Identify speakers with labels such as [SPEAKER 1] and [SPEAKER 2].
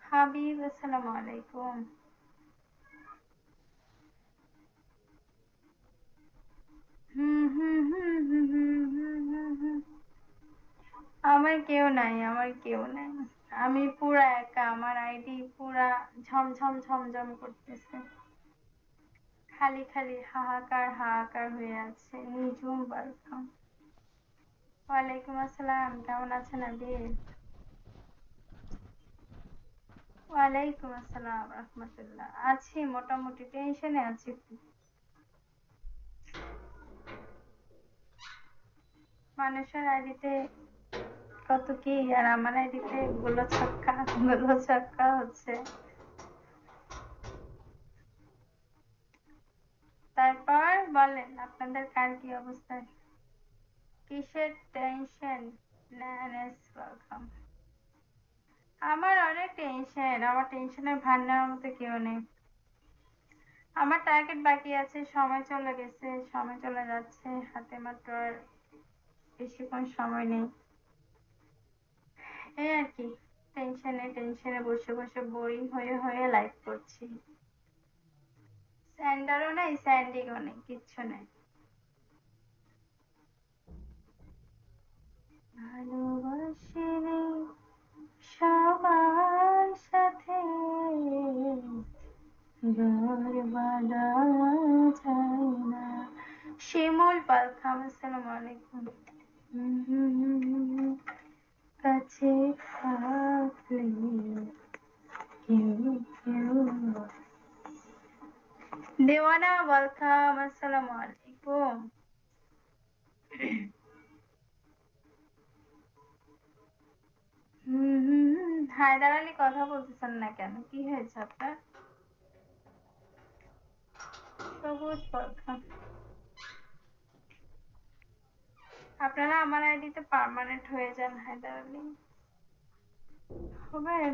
[SPEAKER 1] হাবিব, আসসালামু আলাইকুম। হুম হুম হুম হুম হুম হুম হুম হুম। আমার কেউ নাই, আমার কেউ নাই। আমি পুরা একা, আমার আইডি পুরা ঝমঝম ঝমঝম করতেছে। খালি খালি হাহাকার হাহাকার হয়ে আছে। নিঝুম বালখাম। ওয়ালাইকুম আসসালাম, কেমন আছেন আবির? ওয়ালাইকুম আসসালাম রহমতুল্লাহ। আছি মোটামুটি, টেনশনে আছি একটু। মানুষের আইডিতে কত কি, আর আমার আইডিতে গুলো ছক্কা, গুলো ছক্কা হচ্ছে। তারপর বলেন, আপনাদের কার কি অবস্থা? কিসের টেনশন? Nannes welcome. আমার অনেক টেনশন, আমার টেনশনের ভার নেওয়ার মতো কেউ নেই। আমার টার্গেট বাকি আছে, সময় চলে গেছে, সময় চলে যাচ্ছে, হাতে মাত্র আর বেশিক্ষণ সময় নেই। এই আর কি, টেনশনে টেনশনে বসে বসে বোরিং হয়ে হয়ে লাইফ করছি। স্যান্ডারও নেই, স্যান্ডিংও নেই, কিচ্ছু নেই। ভালোবাসিনি সবার সাথে, ঘর বাঁধা যায় না। শিমুল পালখাম, আসসালামু আলাইকুম। কাছে থাকলে কেউ কেউ। দেওয়ানা ওয়েলকাম, আসসালামু আলাইকুম। হায়দার আলী কথা বলতেছেন না কেন, কি হয়েছে আপনার? সবুজ ওয়েলকাম। আপনারা আমার আইডিতে পার্মানেন্ট হয়ে যান হায়দার আলী। হবেন?